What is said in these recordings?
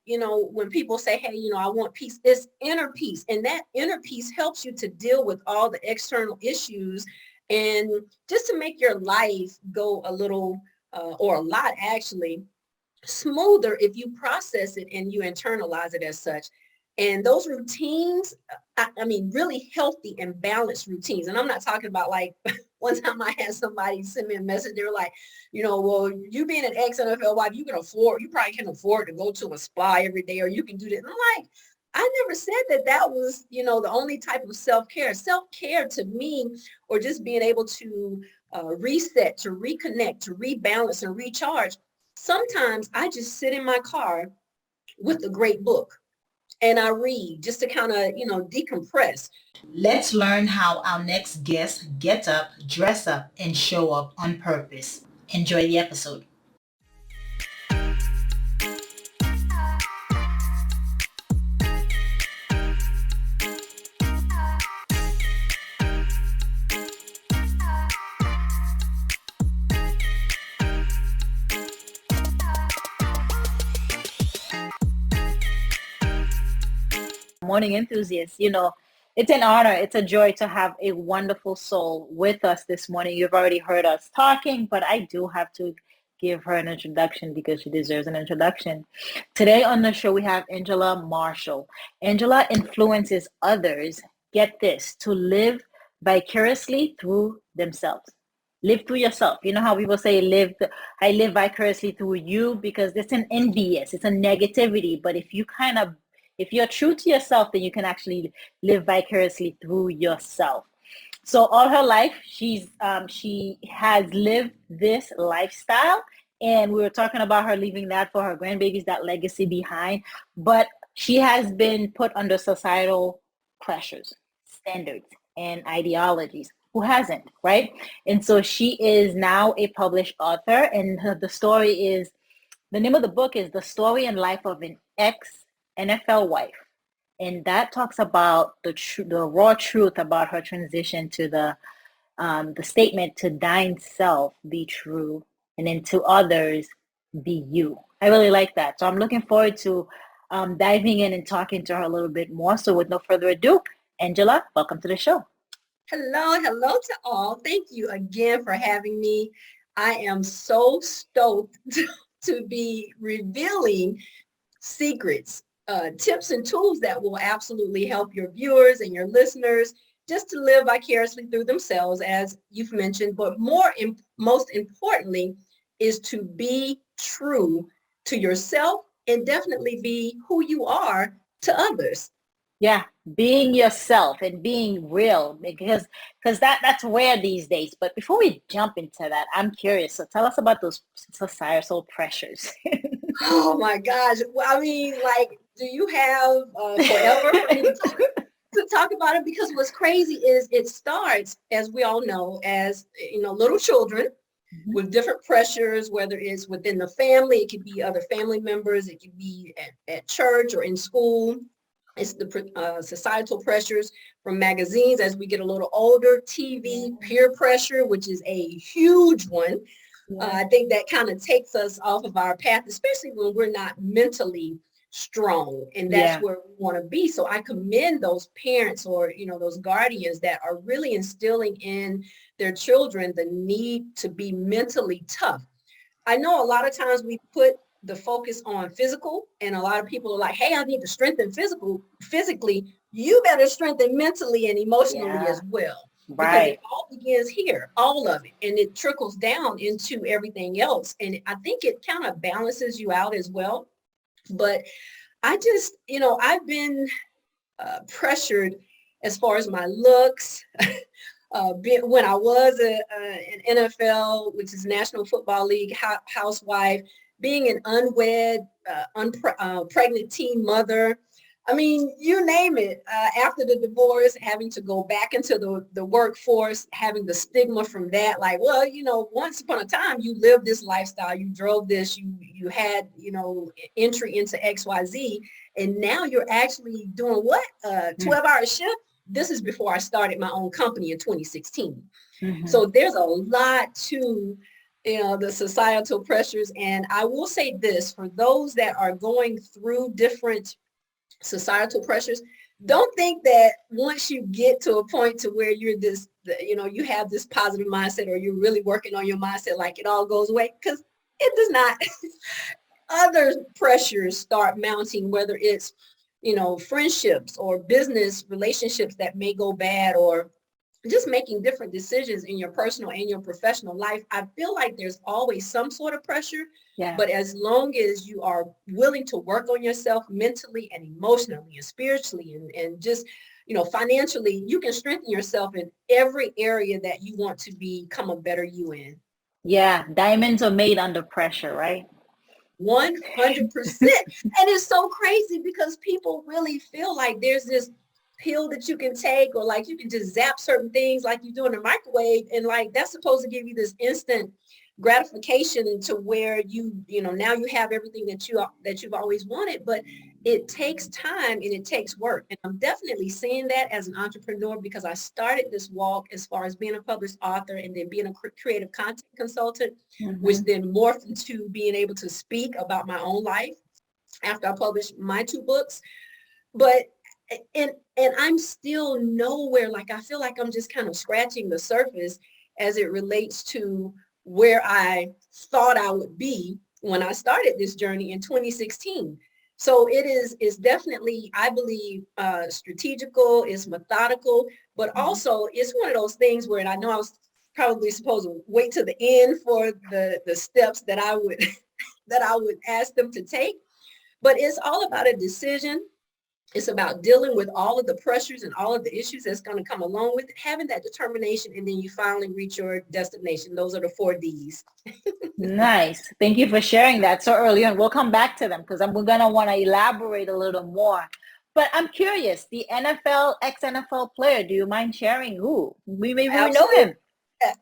when people say, hey, I want peace, it's inner peace. And that inner peace helps you to deal with all the external issues and just to make your life go a little or a lot actually smoother if you process it and you internalize it as such. And those routines, I mean, really healthy and balanced routines. And I'm not talking about like one time I had somebody send me a message. They were like, well, you being an ex-NFL wife, you probably can afford to go to a spa every day, or you can do that. And I'm like, I never said that was, the only type of self-care. Self-care to me, or just being able to reset, to reconnect, to rebalance and recharge. Sometimes I just sit in my car with a great book and I read just to kind of, decompress. Let's learn how our next guest gets up, dress up, and show up on purpose. Enjoy the episode. Morning enthusiasts. It's an honor. It's a joy to have a wonderful soul with us this morning. You've already heard us talking, but I do have to give her an introduction because she deserves an introduction. Today on the show, we have Angela Marshall. Angela influences others, get this, to live vicariously through themselves. Live through yourself. You know how people say I live vicariously through you, because it's an envious, it's a negativity. But if you're true to yourself, then you can actually live vicariously through yourself. So all her life, she has lived this lifestyle, and we were talking about her leaving that for her grandbabies, that legacy behind. But she has been put under societal pressures, standards, and ideologies. Who hasn't, right? And so she is now a published author, and the name of the book is The Story and Life of an Ex-NFL Wife. And that talks about the raw truth about her transition to the statement, to thine self be true, and then to others be you. I really like that. So I'm looking forward to diving in and talking to her a little bit more. So with no further ado, Angela, welcome to the show. Hello to all. Thank you again for having me. I am so stoked to be revealing secrets, tips and tools that will absolutely help your viewers and your listeners just to live vicariously through themselves, as you've mentioned, but most importantly is to be true to yourself and definitely be who you are to others. Yeah, being yourself and being real, because that's rare these days. But before we jump into that, I'm curious. So tell us about those societal pressures. Oh my gosh. Well, I mean, like, do you have forever for me to talk about it? Because what's crazy is it starts, as we all know, as, little children with different pressures, whether it's within the family, it could be other family members, it could be at church or in school. It's the societal pressures from magazines as we get a little older, TV, peer pressure, which is a huge one. I think that kind of takes us off of our path, especially when we're not mentally strong. And that's where we want to be. So I commend those parents or, those guardians that are really instilling in their children the need to be mentally tough. I know a lot of times we put the focus on physical, and a lot of people are like, hey, I need to strengthen physically. You better strengthen mentally and emotionally as well. Because it all begins here, all of it, and it trickles down into everything else. And I think it kind of balances you out as well. But I just, I've been pressured as far as my looks. When I was an NFL, which is National Football League housewife, being an unwed, pregnant teen mother. I mean, you name it. After the divorce, having to go back into the workforce, having the stigma from that, like, well, once upon a time, you lived this lifestyle, you drove this, you had, entry into XYZ, and now you're actually doing what? 12-hour shift? This is before I started my own company in 2016. Mm-hmm. So there's a lot to the societal pressures. And I will say this, for those that are going through different societal pressures, don't think that once you get to a point to where you're this, you have this positive mindset, or you're really working on your mindset, like it all goes away, because it does not. Other pressures start mounting, whether it's, friendships or business relationships that may go bad, or just making different decisions in your personal and your professional life. I feel like there's always some sort of pressure, Yeah. but as long as you are willing to work on yourself mentally and emotionally and spiritually, and just, financially, you can strengthen yourself in every area that you want to become a better you in. Yeah. Diamonds are made under pressure, right? 100%. And it's so crazy because people really feel like there's this pill that you can take, or like you can just zap certain things like you do in the microwave, and like that's supposed to give you this instant gratification to where now you have everything that you've always wanted. But it takes time and it takes work, and I'm definitely seeing that as an entrepreneur, because I started this walk as far as being a published author and then being a creative content consultant, which Mm-hmm. then morphed into being able to speak about my own life after I published my 2 books. But and I'm still nowhere, like I feel like I'm just kind of scratching the surface as it relates to where I thought I would be when I started this journey in 2016. So it's definitely, I believe, strategical, it's methodical, but Mm-hmm. also it's one of those things where, and I know I was probably supposed to wait to the end for the steps that I would that I would ask them to take, but it's all about a decision. It's about dealing with all of the pressures and all of the issues that's going to come along with it, having that determination, and then you finally reach your destination. Those are the 4 Ds. Nice. Thank you for sharing that so early on. We'll come back to them because we're gonna want to elaborate a little more. But I'm curious, the NFL, ex-NFL player, do you mind sharing who? Maybe we know Absolutely. him.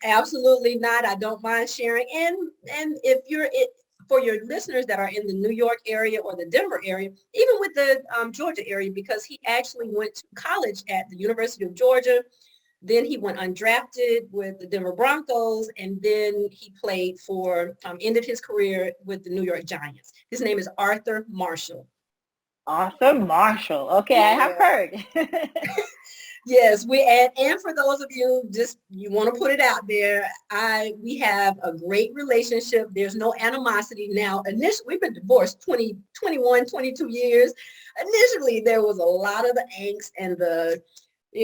Absolutely not. I don't mind sharing. And if you're it, for your listeners that are in the New York area or the Denver area, even with the Georgia area, because he actually went to college at the University of Georgia. Then he went undrafted with the Denver Broncos, and then he played ended his career with the New York Giants. His name is Arthur Marshall. Arthur Marshall. Okay, I have Yeah. heard. Yes, and for those of you, just you want to put it out there, we have a great relationship. There's no animosity now. Initially, we've been divorced 20, 21, 22 years. Initially, there was a lot of the angst and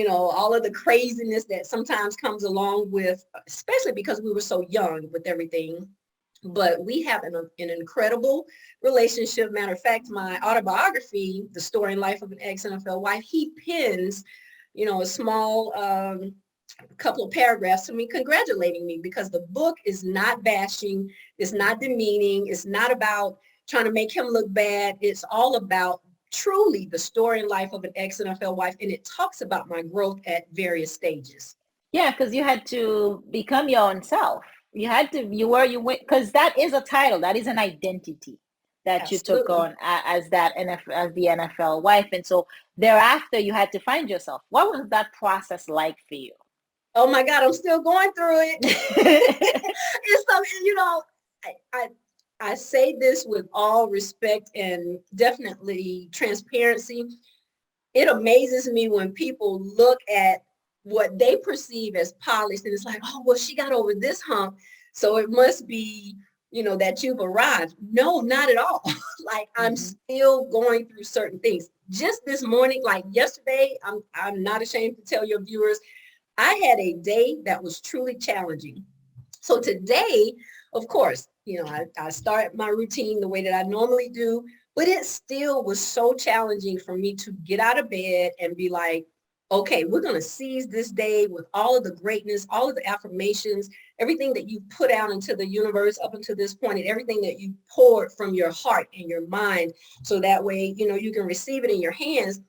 all of the craziness that sometimes comes along with, especially because we were so young with everything. But we have an incredible relationship. Matter of fact, my autobiography, The Story and Life of an Ex-NFL Wife, he pins a small couple of paragraphs to me congratulating me, because the book is not bashing, it's not demeaning, it's not about trying to make him look bad. It's all about truly the story and life of an ex-NFL wife, and it talks about my growth at various stages. Yeah, because you had to become your own self. You had to, you went, because that is a title, that is an identity that you took Absolutely. on as that NFL, as the NFL wife. And so thereafter, you had to find yourself. What was that process like for you? Oh my God, I'm still going through it. It's something, I, I say this with all respect and definitely transparency. It amazes me when people look at what they perceive as polished, and it's like, oh, well, she got over this hump, so it must be, that you've arrived. No, not at all. Like, I'm Mhm. still going through certain things. Just this morning, like yesterday, I'm not ashamed to tell your viewers, I had a day that was truly challenging. So today, of course, I start my routine the way that I normally do, but it still was so challenging for me to get out of bed and be like, okay, we're going to seize this day with all of the greatness, all of the affirmations, everything that you put out into the universe up until this point, and everything that you poured from your heart and your mind. So that way, you can receive it in your hands.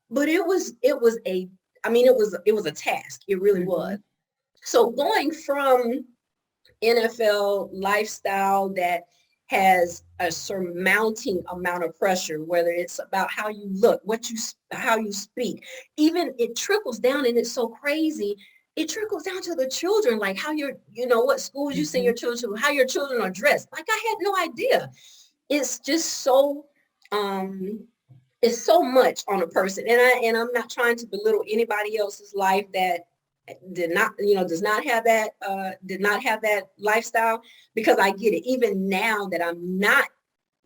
But it was a task. It really was. Mhm. So going from NFL lifestyle that has a surmounting amount of pressure, whether it's about how you look, how you speak, even it trickles down, and it's so crazy. it trickles down to the children, like how what schools you send your children to, how your children are dressed. Like I had no idea. It's just so, it's so much on a person. And I'm not trying to belittle anybody else's life that does not have that lifestyle, because I get it. Even now that I'm not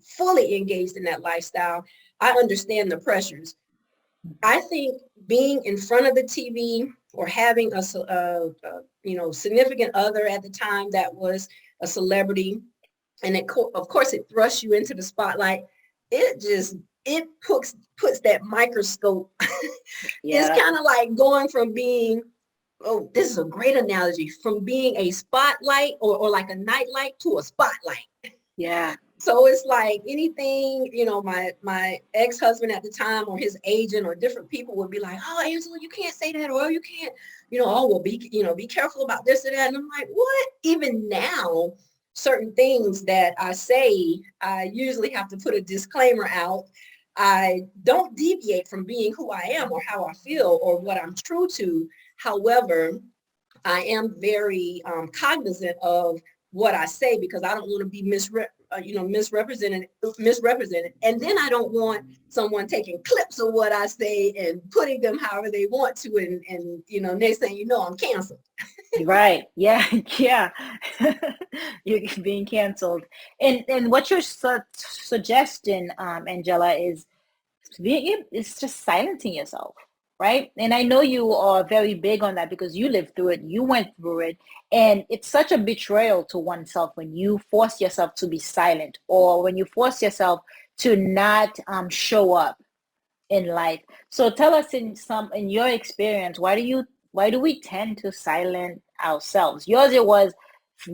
fully engaged in that lifestyle, I understand the pressures. I think being in front of the TV or having a significant other at the time that was a celebrity, and of course it thrusts you into the spotlight. It puts that microscope. It's Yeah. kind of like going from being, oh, this is a great analogy, from being a spotlight or like a nightlight to a spotlight. Yeah. So it's like anything, my ex-husband at the time or his agent or different people would be like, oh, Angela, you can't say that, or you can't, oh, well, be careful about this or that. And I'm like, what? Even now, certain things that I say, I usually have to put a disclaimer out. I don't deviate from being who I am or how I feel or what I'm true to. However, I am very cognizant of what I say, because I don't want to be misrepresented. And then I don't want someone taking clips of what I say and putting them however they want to. And next thing you know, I'm canceled. Right. Yeah. Yeah. You're being canceled. And what your suggestion, Angela, is it's just silencing yourself, right? And I know you are very big on that because you lived through it, you went through it, and it's such a betrayal to oneself when you force yourself to be silent, or when you force yourself to not show up in life. So tell us, in your experience, why do we tend to silence ourselves? Yours, it was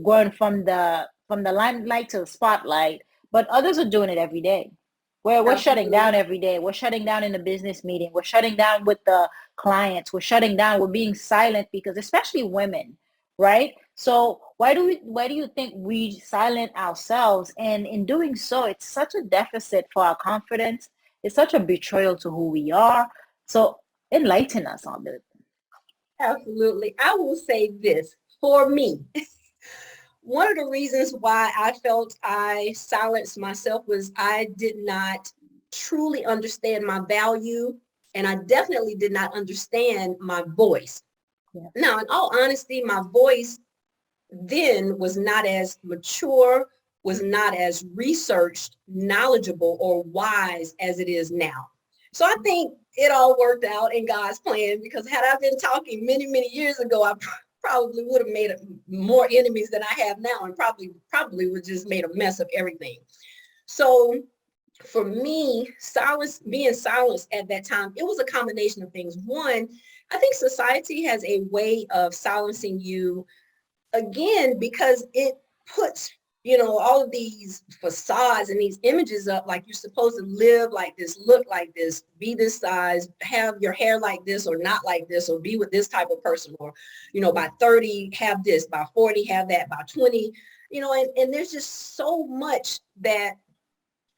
going from the limelight to the spotlight, but others are doing it every day. We're shutting Absolutely. down every day. We're shutting down in a business meeting. We're shutting down with the clients. We're shutting down. We're being silent because, especially women, right? So why do you think we silence ourselves? And in doing so, it's such a deficit for our confidence. It's such a betrayal to who we are. So enlighten us on it. Absolutely. I will say this for me. One of the reasons why I felt I silenced myself was I did not truly understand my value, and I definitely did not understand my voice. Yeah. Now, in all honesty, my voice then was not as mature, was not as researched, knowledgeable, or wise as it is now. So I think it all worked out in God's plan, because had I been talking many, many years ago, I probably would have made more enemies than I have now, and probably would just made a mess of everything. So for me, being silenced at that time, it was a combination of things. One, I think society has a way of silencing you, again, because it puts, all of these facades and these images up, like you're supposed to live like this, look like this, be this size, have your hair like this or not like this, or be with this type of person, or, by 30, have this, by 40, have that, by 20, and there's just so much that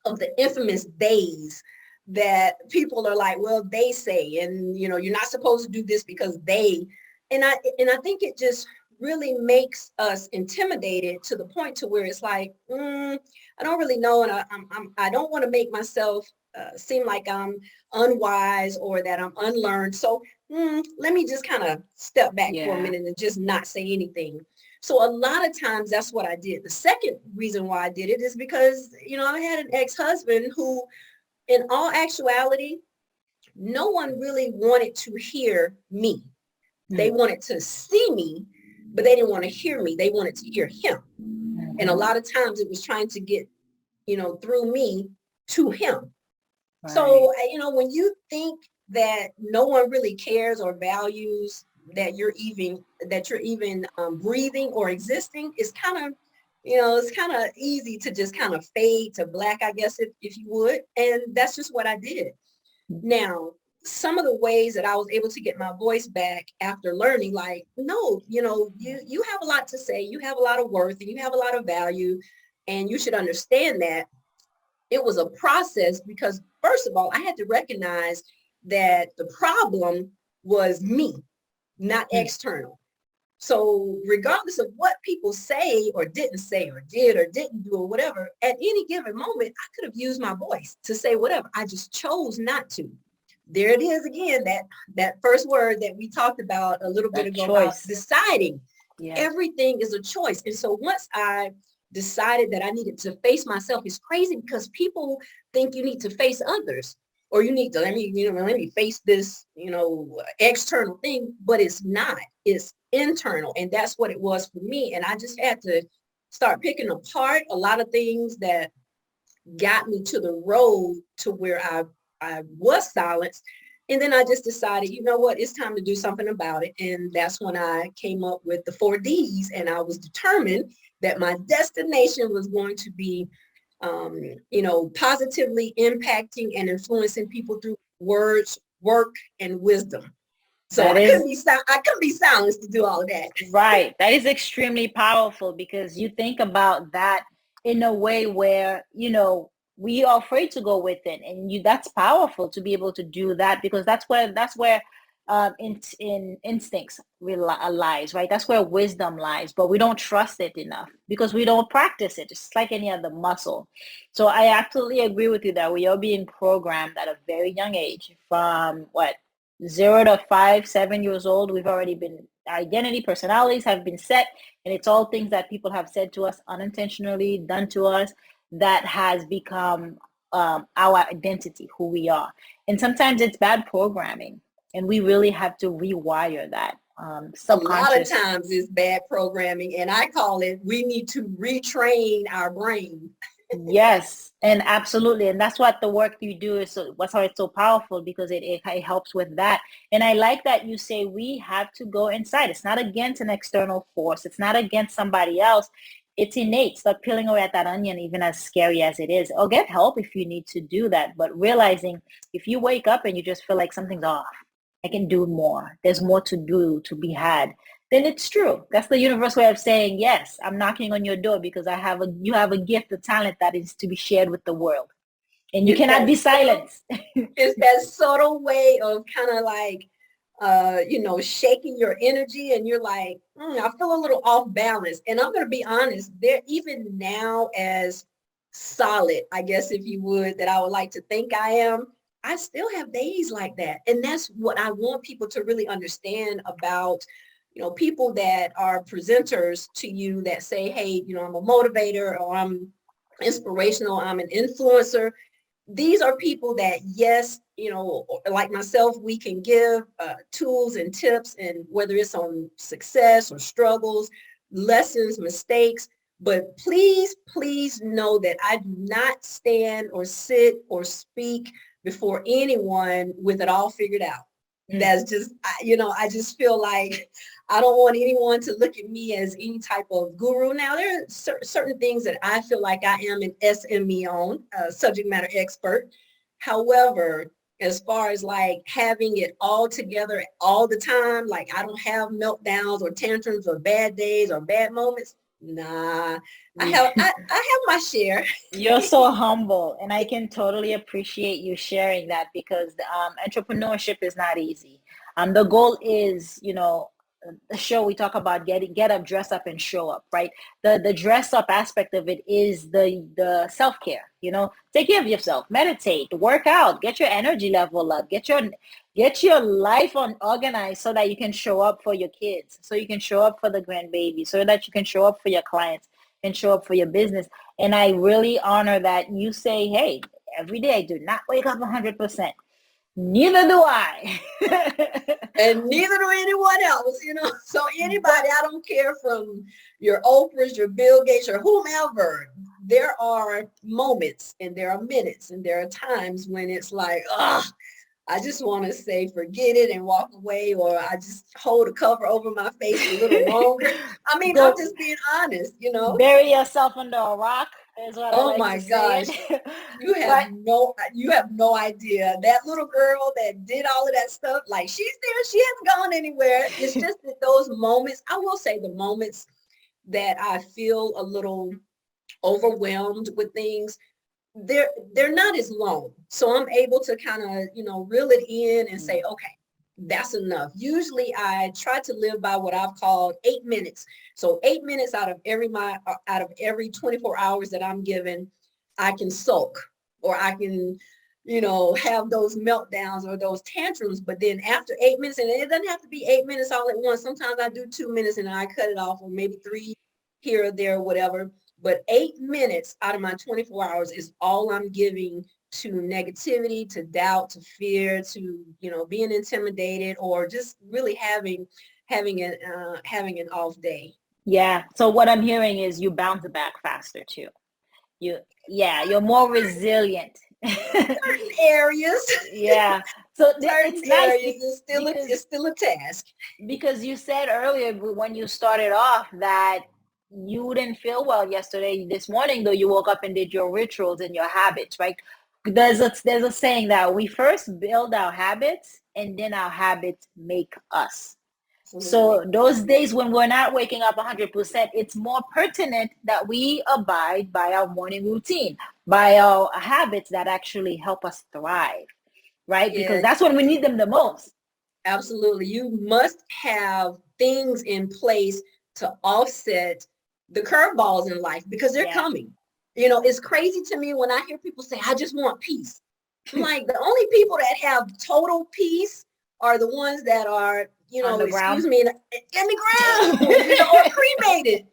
of the infamous days that people are like, well, they say, and, you're not supposed to do this because they, and I think it just really makes us intimidated to the point to where it's like, I don't really know, and I don't want to make myself seem like I'm unwise or that I'm unlearned. So let me just kind of step back for a Yeah. minute and just not say anything. So a lot of times that's what I did. The second reason why I did it is because, I had an ex-husband who, in all actuality, no one really wanted to hear me. They wanted to see me, but they didn't want to hear me. They wanted to hear him. And a lot of times it was trying to get, through me to him. Right. So, when you think that no one really cares or values that you're even breathing or existing, it's kind of, it's kind of easy to just kind of fade to black, I guess, if you would. And that's just what I did. Now, some of the ways that I was able to get my voice back after learning, like, no, you have a lot to say, you have a lot of worth, and you have a lot of value, and you should understand that. It was a process because, first of all, I had to recognize that the problem was me, not external. So regardless of what people say or didn't say or did or didn't do or whatever, at any given moment, I could have used my voice to say whatever. I just chose not to. There it is again, that first word that we talked about a little bit That ago about choice. deciding. Yes. Everything is a choice. And so once I decided that I needed to face myself, it's crazy because people think you need to face others or you need to let me face this, external thing, but it's not. It's internal. And that's what it was for me. And I just had to start picking apart a lot of things that got me to the road to where I was silenced. And then I just decided, you know what, it's time to do something about it. And that's when I came up with the 4Ds. And I was determined that my destination was going to be, positively impacting and influencing people through words, work, and wisdom. So That I couldn't is be I couldn't be silenced to do all of that. right. That is extremely powerful because you think about that in a way where, we are afraid to go within, and that's powerful to be able to do that because that's where in instincts lies, right? That's where wisdom lies, but we don't trust it enough because we don't practice it. It's like any other muscle. So I absolutely agree with you that we are being programmed at a very young age from what 0 to 5, 7 years old. We've already been identity, personalities have been set, and it's all things that people have said to us unintentionally, done to us, that has become our identity, who we are. And sometimes it's bad programming, and we really have to rewire that A lot of subconscious. times it's bad programming, and I call it we need to retrain our brain. Yes, and absolutely. And that's what the work you do is so what's why it's so powerful because it helps with that. And I like that you say we have to go inside. It's not against an external force. It's not against somebody else. It's innate. Start peeling away at that onion, even as scary as it is. Or get help if you need to do that. But realizing if you wake up and you just feel like something's off, I can do more. There's more to do, to be had, then it's true. That's the universe way of saying, yes, I'm knocking on your door because you have a gift, a talent that is to be shared with the world. And you It's cannot that be subtle, silenced. it's that subtle way of kind of like shaking your energy and you're like, I feel a little off balance. And I'm going to be honest, there even now as solid, I guess, if you would, that I would like to think I am, I still have days like that. And that's what I want people to really understand about, people that are presenters to you that say, hey, I'm a motivator or I'm inspirational, I'm an influencer. These are people that, yes, like myself, we can give tools and tips, and whether it's on success or struggles, lessons, mistakes. But please, please know that I do not stand or sit or speak before anyone with it all figured out. Mm. That's just, I just feel like I don't want anyone to look at me as any type of guru. Now, there are certain things that I feel like I am an SME on, subject matter expert. However, as far as like having it all together all the time, like I don't have meltdowns or tantrums or bad days or bad moments. Nah, I have my share. You're so humble, and I can totally appreciate you sharing that because entrepreneurship is not easy. The goal is, the show we talk about get up, dress up, and show up, right? The dress up aspect of it is the self care. Take care of yourself, meditate, work out, get your energy level up, get your life on organized so that you can show up for your kids, so you can show up for the grandbaby, so that you can show up for your clients and show up for your business. And I really honor that you say, hey, every day I do not wake up 100%. Neither do I. And neither do anyone else. So anybody, I don't care, from your Oprahs, your Bill Gates, or whomever, there are moments and there are minutes and there are times when it's like, I just want to say forget it and walk away, or I just hold a cover over my face a little longer. I mean, I'm Go just being honest. bury yourself under a rock is what I Oh like my to say gosh. it. You But have no idea. That little girl that did all of that stuff, like she's there, she hasn't gone anywhere. It's just that those moments, I will say the moments that I feel a little overwhelmed with things, they're not as long. So I'm able to kind of, reel it in and say, okay, that's enough. Usually I try to live by what I've called 8 minutes. So 8 minutes out of every 24 hours that I'm given, I can sulk or I can, have those meltdowns or those tantrums. But then after 8 minutes, and it doesn't have to be 8 minutes all at once. Sometimes I do 2 minutes and I cut it off, or maybe three here or there, whatever. But 8 minutes out of my 24 hours is all I'm giving to negativity, to doubt, to fear, to, being intimidated, or just really having an off day. Yeah. So what I'm hearing is you bounce back faster too. You're more resilient. Certain areas, Yeah. So certain it's nice areas, it's still a task. because you said earlier when you started off that you didn't feel well yesterday. This morning, though, you woke up and did your rituals and your habits, right? There's a saying that we first build our habits and then our habits make us. Absolutely. So those days when we're not waking up 100%, it's more pertinent that we abide by our morning routine, by our habits that actually help us thrive, right? Because Yeah, that's when we need them the most. absolutely. You must have things in place to offset the curveballs in life because they're Yeah. coming. It's crazy to me when I hear people say, I just want peace. I'm like, the only people that have total peace are the ones that are, On the excuse ground. me, in the ground, or cremated.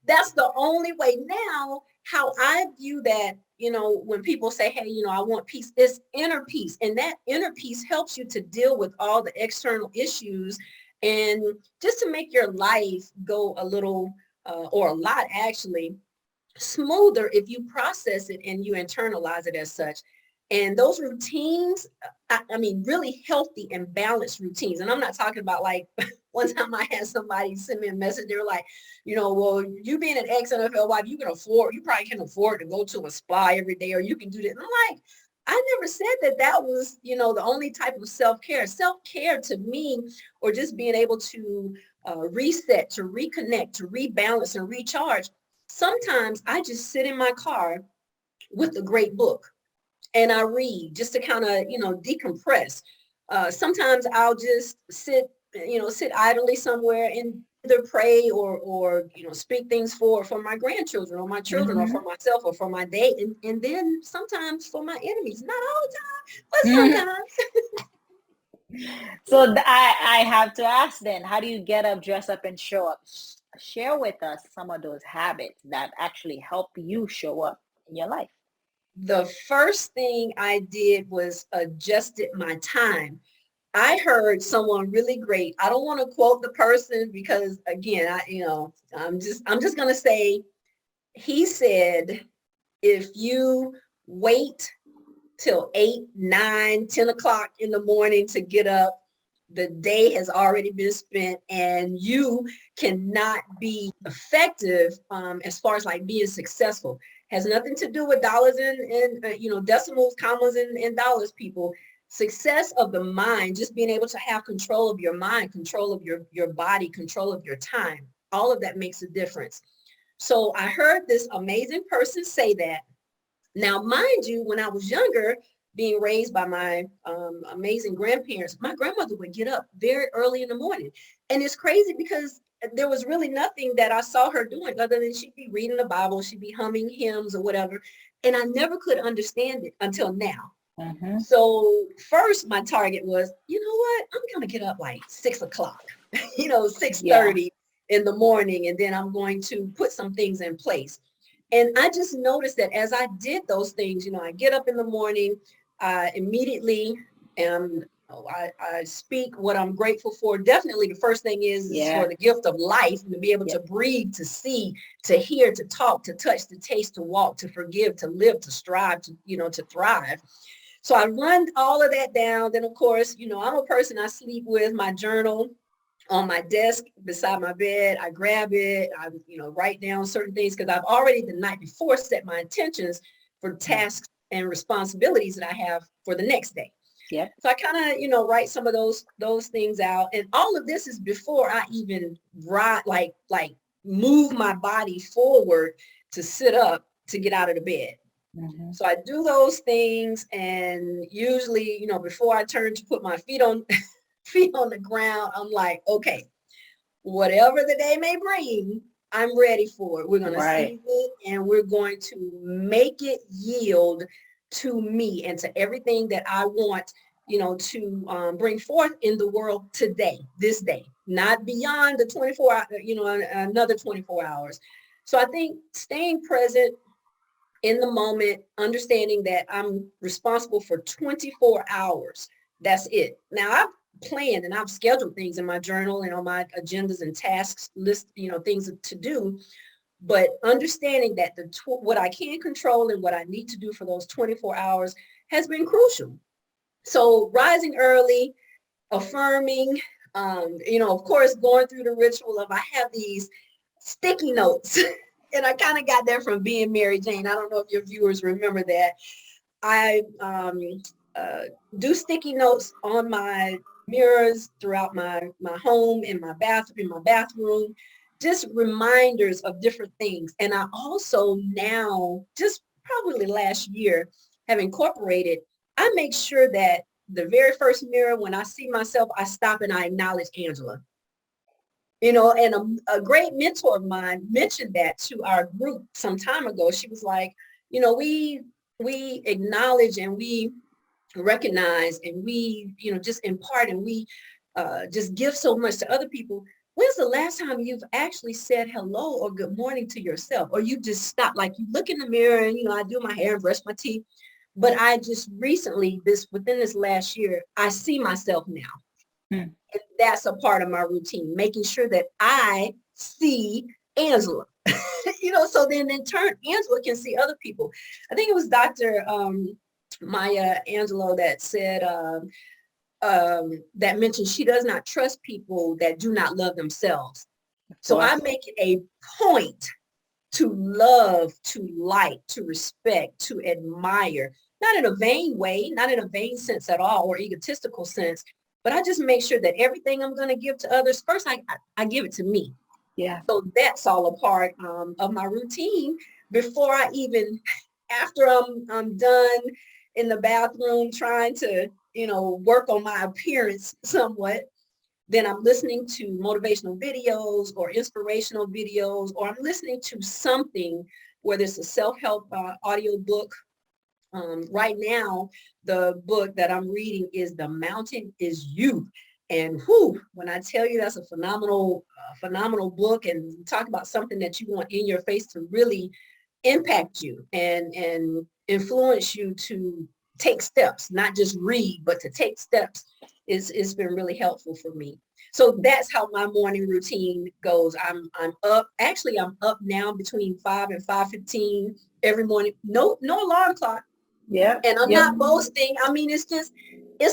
That's the only way. Now, how I view that, when people say, hey, I want peace, it's inner peace. And that inner peace helps you to deal with all the external issues and just to make your life go a little, or a lot actually, smoother if you process it and you internalize it as such. And those routines, I mean, really healthy and balanced routines. And I'm not talking about like one time I had somebody send me a message. They were like, well, you being an ex-NFL wife, you probably can afford to go to a spa every day, or you can do that. And I'm like, I never said that was, the only type of self-care. Self-care to me, or just being able to reset, to reconnect, to rebalance and recharge. Sometimes I just sit in my car with a great book and I read just to kind of, decompress. Sometimes I'll just sit idly somewhere and either pray or speak things for my grandchildren or my children or Mm-hmm. for myself or for my day. And then sometimes for my enemies, not all the time, but Mm-hmm. sometimes. So I have to ask then, how do you get up, dress up, and show up? Share with us some of those habits that actually help you show up in your life. The first thing I did was adjusted my time. I heard someone really great. I don't want to quote the person because again, I'm just going to say he said, if you wait till 8, 9, 10 o'clock in the morning to get up, the day has already been spent and you cannot be effective as far as like being successful. Has nothing to do with dollars and decimals, commas, and dollars, people. Success of the mind, just being able to have control of your mind, control of your body, control of your time. All of that makes a difference. So I heard this amazing person say that. Now, mind you, when I was younger, being raised by my amazing grandparents, my grandmother would get up very early in the morning. And it's crazy because there was really nothing that I saw her doing other than she'd be reading the Bible, she'd be humming hymns or whatever. And I never could understand it until now. Mm-hmm. So first my target was, you know what, I'm going to get up like 6 o'clock, Yeah. 6:30 in the morning. And then I'm going to put some things in place. And I just noticed that as I did those things, I get up in the morning, immediately, and I speak what I'm grateful for. Definitely the first thing is Yeah. for the gift of life, and to be able to Yep. breathe, to see, to hear, to talk, to touch, to taste, to walk, to forgive, to live, to strive, to thrive. So I run all of that down. Then, of course, I'm a person, I sleep with my journal on my desk beside my bed. I grab it, I, write down certain things because I've already the night before set my intentions for tasks and responsibilities that I have for the next day. Yep. So I kind of, write some of those things out. And all of this is before I even like move my body forward to sit up to get out of the bed. Mm-hmm. So I do those things, and usually, before I turn to put my feet on feet on the ground. I'm like, okay, whatever the day may bring, I'm ready for it. We're going to Right. seize it and we're going to make it yield to me and to everything that I want, to bring forth in the world today, this day, not beyond the 24, another 24 hours. So I think staying present in the moment, understanding that I'm responsible for 24 hours. That's it. Now I've planned and I've scheduled things in my journal and on my agendas and tasks list, things to do. But understanding that what I can control and what I need to do for those 24 hours has been crucial. So rising early, affirming, of course, going through the ritual of I have these sticky notes. And I kind of got that from being Mary Jane. I don't know if your viewers remember that. I uh, do sticky notes on my mirrors throughout my home, in my bathroom, just reminders of different things. And I also now, just probably last year, have incorporated, I make sure that the very first mirror, when I see myself, I stop and I acknowledge Angela. And a great mentor of mine mentioned that to our group some time ago. She was like, we acknowledge and we recognize and we, just impart and we just give so much to other people. When's the last time you've actually said hello or good morning to yourself? Or you just stop, like you look in the mirror and, I do my hair and brush my teeth. But I just recently, within this last year, I see myself now. Hmm. And that's a part of my routine, making sure that I see Angela. So then in turn, Angela can see other people. I think it was Dr. Maya Angelou that said, that mentioned she does not trust people that do not love themselves. So I make it a point to love, to like, to respect, to admire, not in a vain way, not in a vain sense at all or egotistical sense, but I just make sure that everything I'm going to give to others, first I give it to me. Yeah. So that's all a part of my routine before I even, after I'm done in the bathroom trying to, work on my appearance somewhat. Then I'm listening to motivational videos or inspirational videos, or I'm listening to something, whether it's a self-help audio book. Right now, the book that I'm reading is The Mountain Is You. And when I tell you that's a phenomenal book, and talk about something that you want in your face to really impact you and influence you to take steps, not just read, but to take steps, it's been really helpful for me. So that's how my morning routine goes. I'm up. Actually, I'm up now between 5 and 5:15 every morning. No alarm clock. Yeah. And I'm not boasting. I mean, it's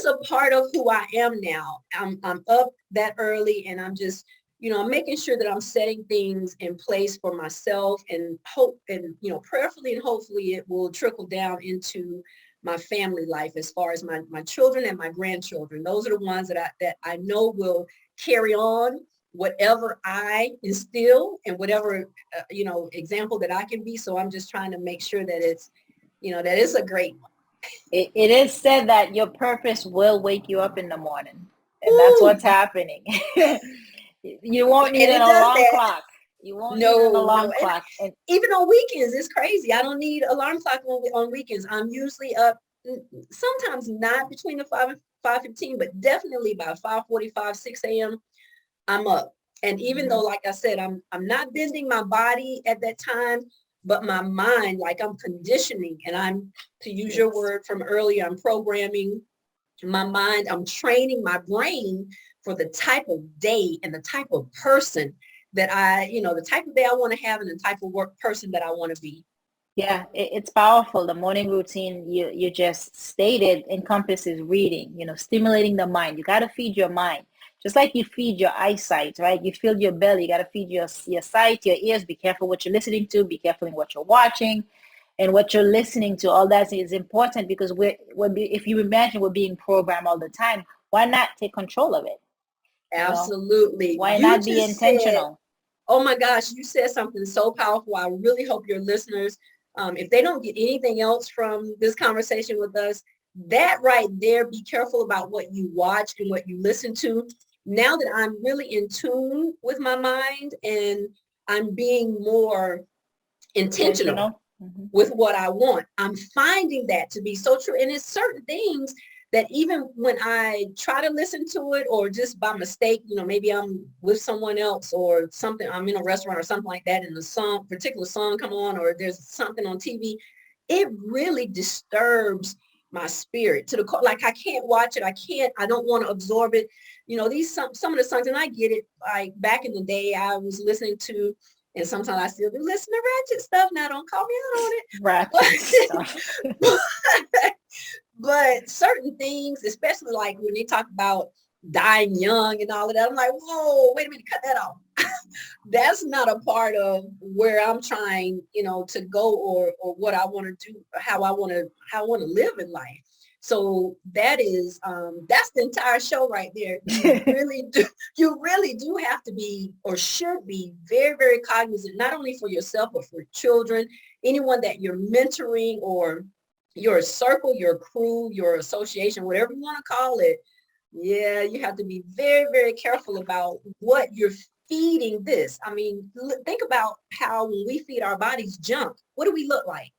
a part of who I am now. I'm up that early and I'm just, I'm making sure that I'm setting things in place for myself and hope and, prayerfully and hopefully it will trickle down into my family life as far as my children and my grandchildren. Those are the ones that I know will carry on whatever I instill and whatever, example that I can be. So I'm just trying to make sure that that it's a great one. It is said that your purpose will wake you up in the morning, and that's Ooh, what's happening. You won't need and an it does alarm that. clock. You won't need an No. alarm And clock. And even on weekends, it's crazy. I don't need alarm clock on weekends. I'm usually up, sometimes not between the 5 and 5:15, but definitely by 5:45, 6 a.m. I'm up. And even though, like I said, I'm not bending my body at that time, but my mind, like I'm conditioning and I'm, to use your yes. word from earlier, I'm programming my mind, I'm training my brain for the type of day and the type of person that the type of day I want to have and the type of work person that I want to be. Yeah, it's powerful. The morning routine you just stated encompasses reading, stimulating the mind. You got to feed your mind. Just like you feed your eyesight, right? You feed your belly. You got to feed your sight, your ears. Be careful what you're listening to. Be careful in what you're watching and what you're listening to. All that is important because if you imagine we're being programmed all the time, why not take control of it? Absolutely. Why You not be just said, intentional? oh my gosh, you said something so powerful. I really hope your listeners, if they don't get anything else from this conversation with us, that right there, be careful about what you watch and what you listen to. Now that I'm really in tune with my mind and I'm being more intentional Intentional. Hmm. with what I want, I'm finding that to be so true. And it's certain things that even when I try to listen to it or just by mistake, maybe I'm with someone else or something, I'm in a restaurant or something like that and the particular song come on or there's something on TV, it really disturbs my spirit to the core. Like I can't watch it. I don't want to absorb it. Some of the songs, and I get it. Like back in the day, I was listening to, and sometimes I still do listen to ratchet stuff. Now don't call me out on Ratchet it. stuff. But certain things, especially like when they talk about dying young and all of that, I'm like, whoa, wait a minute, cut that off. That's not a part of where I'm trying, to go or what I want to do, how I want to live in life. So that's the entire show right there. You really do have to be or should be very, very cognizant, not only for yourself, but for children, anyone that you're mentoring or your circle, your crew, your association, whatever you want to call it. Yeah, you have to be very, very careful about what you're feeding this. I mean, think about how when we feed our bodies junk, what do we look like?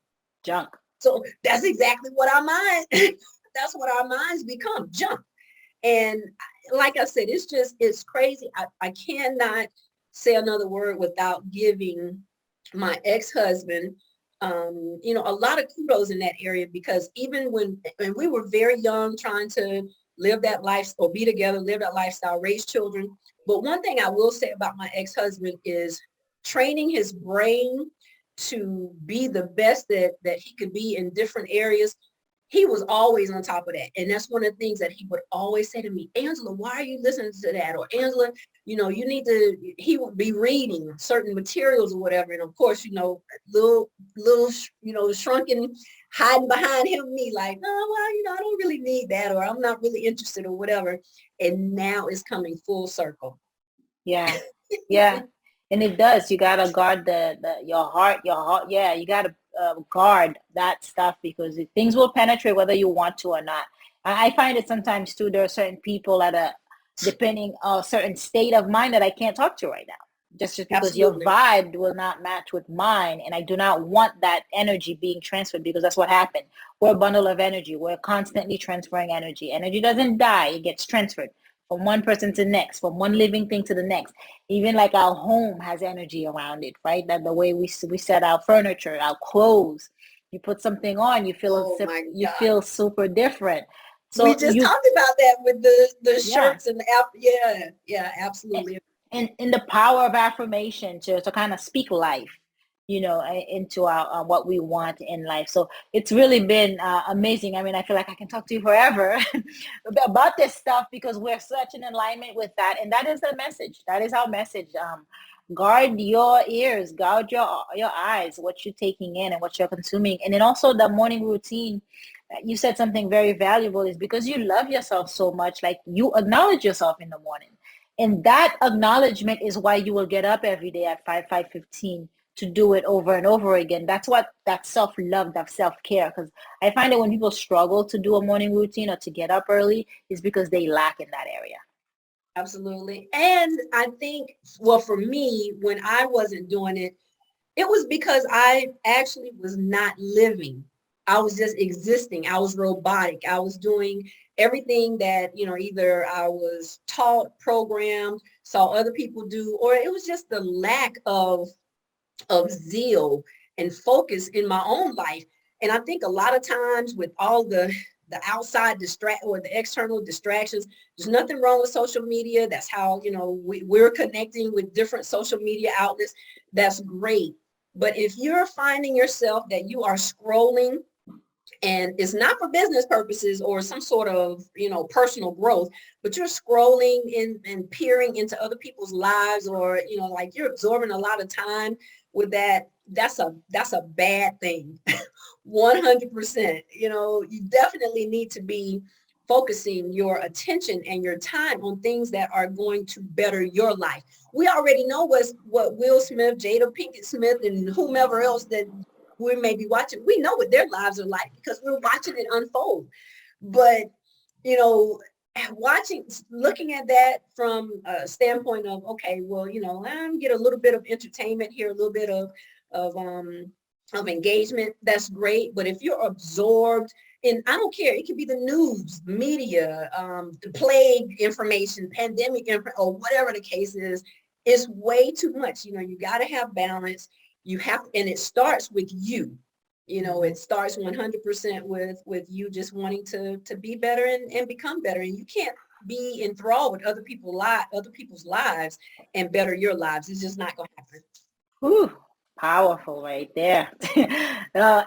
Junk. So that's exactly what our mind, that's what our minds become, junk. And like I said, it's crazy. I cannot say another word without giving my ex-husband, a lot of kudos in that area, because even when we were very young trying to live that life or be together, live that lifestyle, raise children. But one thing I will say about my ex-husband is training his brain to be the best that he could be in different areas. He was always on top of that. And that's one of the things that he would always say to me, Angela, why are you listening to that? Or Angela, you need to, he would be reading certain materials or whatever. And of course, little, shrunken, hiding behind him, me like, oh, well, I don't really need that, or I'm not really interested or whatever. And now it's coming full circle. Yeah. Yeah. And it does. You gotta guard the your heart. Yeah, you gotta guard that stuff because things will penetrate whether you want to or not. I find it sometimes too. There are certain people at a depending a certain state of mind that I can't talk to right now, just because your Absolutely. vibe will not match with mine, and I do not want that energy being transferred because that's what happened. We're a bundle of energy. We're constantly transferring energy. Energy doesn't die; it gets transferred from one person to the next, from one living thing to the next. Even like our home has energy around it, right? That the way we set our furniture, our clothes, you put something on, Oh my you God. feel super different. We So just you, talked about that with the yeah, shirts and the app. Yeah, yeah, absolutely. and in the power of affirmation to kind of speak life, into our what we want in life. So it's really been amazing. I mean, I feel like I can talk to you forever about this stuff because we're such in alignment with that, and that is the message. That is our message. Guard your ears, guard your eyes, what you're taking in and what you're consuming, and then also the morning routine. You said something very valuable is because you love yourself so much, like you acknowledge yourself in the morning. And that acknowledgement is why you will get up every day at 5:15 to do it over and over again. That's what that self-love, that self-care. Because I find that when people struggle to do a morning routine or to get up early is because they lack in that area. Absolutely. And I think, well, for me, when I wasn't doing it, it was because I actually was not living. I was just existing. I was robotic. I was doing everything that, either I was taught, programmed, saw other people do, or it was just the lack of zeal and focus in my own life. And I think a lot of times with all the outside distract or the external distractions, there's nothing wrong with social media. That's how, we're connecting with different social media outlets. That's great. But if you're finding yourself that you are scrolling and it's not for business purposes or some sort of, personal growth, but you're scrolling in and peering into other people's lives, or, like you're absorbing a lot of time with that, that's a bad thing. 100%. You definitely need to be focusing your attention and your time on things that are going to better your life. We already know what Will Smith, Jada Pinkett Smith, and whomever else that we may be watching. We know what their lives are like because we're watching it unfold. But, you know, looking at that from a standpoint of, okay, well, I'm get a little bit of entertainment here, a little bit of, um, of engagement. That's great. But if you're absorbed in, I don't care, it could be the news, media, the plague information, pandemic or whatever the case is, it's way too much. You got to have balance. And it starts with you. It starts 100% with you just wanting to be better and become better. And you can't be enthralled with other people's lives and better your lives. It's just not going to happen. Whew, powerful right there.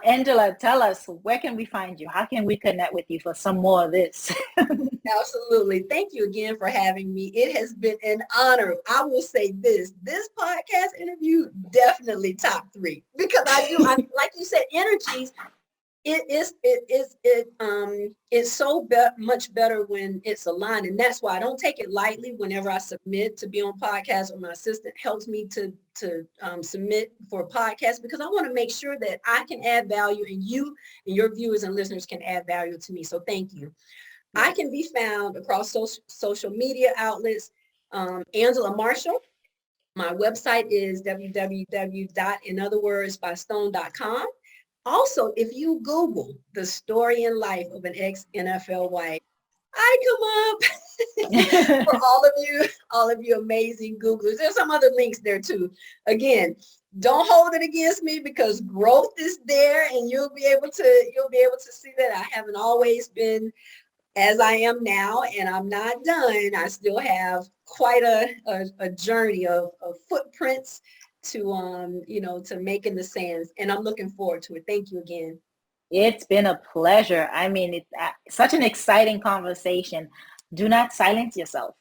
Angela, tell us, where can we find you? How can we connect with you for some more of this? Absolutely. Thank you again for having me. It has been an honor. I will say this podcast interview, definitely top 3, because like you said, energies, it's so much better when it's aligned. And that's why I don't take it lightly whenever I submit to be on podcasts, or my assistant helps me to submit for a podcast, because I want to make sure that I can add value, and you and your viewers and listeners can add value to me. So thank you. I can be found across social media outlets. Angela Marshall. My website is www.inotherwordsbystone.com. Also, if you Google the story in life of an ex-NFL wife, I come up for all of you amazing Googlers. There's some other links there too. Again, don't hold it against me, because growth is there, and you'll be able to see that I haven't always been as I am now, and I'm not done. I still have quite a journey of footprints to make in the sands, and I'm looking forward to it. Thank you again. It's been a pleasure. I mean, it's such an exciting conversation. Do not silence yourself,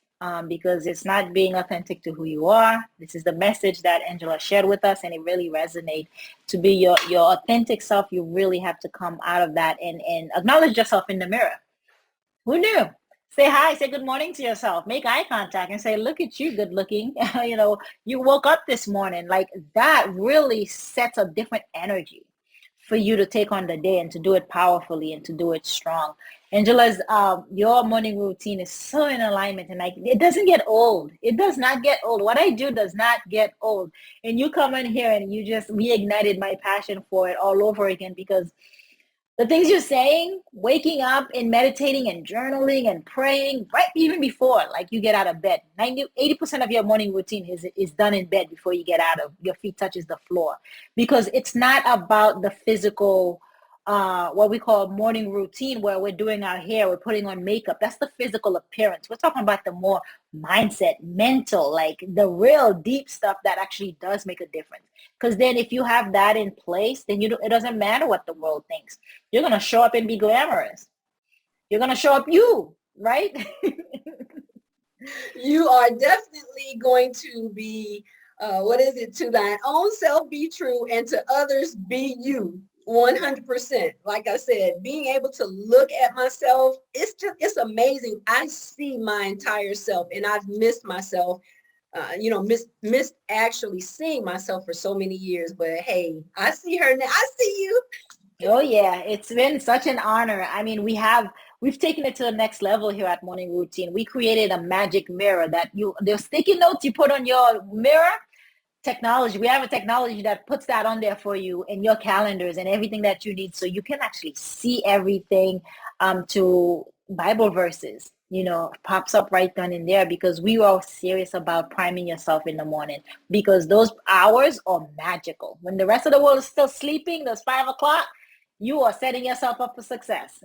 because it's not being authentic to who you are. This is the message that Angela shared with us, and it really resonates. To be your authentic self, you really have to come out of that and acknowledge yourself in the mirror. Who knew? Say hi, say good morning to yourself, make eye contact and say, look at you, good looking. You woke up this morning. Like, that really sets a different energy for you to take on the day and to do it powerfully and to do it strong. Angela's, your morning routine is so in alignment, and it doesn't get old. It does not get old. What I do does not get old. And you come in here and you just reignited my passion for it all over again, because the things you're saying, waking up and meditating and journaling and praying, right even before, like, you get out of bed. 80% of your morning routine is done in bed before you get out of, your feet touches the floor. Because it's not about the physical, what we call morning routine, where we're doing our hair, we're putting on makeup. That's the physical appearance. We're talking about the more mindset, mental, like the real deep stuff that actually does make a difference. Because then if you have that in place, then it doesn't matter what the world thinks. You're going to show up and be glamorous. You're going to show up you, right? You are definitely going to be, to thine own self be true, and to others be you. 100%. Like I said, being able to look at myself, it's amazing. I see my entire self, and I've missed myself, missed actually seeing myself for so many years. But hey, I see her now. I see you. Oh yeah, it's been such an honor. I mean, we've taken it to the next level here at Morning Routine. We created a magic mirror that the sticky notes you put on your mirror, technology. We have a technology that puts that on there for you in your calendars and everything that you need, so you can actually see everything, to Bible verses, pops up right then and there, because we are serious about priming yourself in the morning, because those hours are magical. When the rest of the world is still sleeping, those 5 o'clock, you are setting yourself up for success.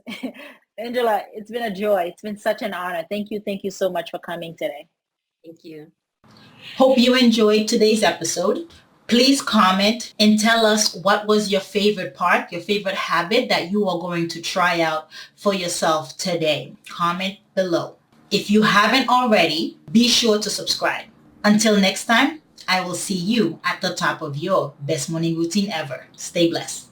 Angela, it's been a joy. It's been such an honor. Thank you. Thank you so much for coming today. Thank you. Hope you enjoyed today's episode. Please comment and tell us what was your favorite part, your favorite habit that you are going to try out for yourself today. Comment below. If you haven't already, be sure to subscribe. Until next time, I will see you at the top of your best morning routine ever. Stay blessed.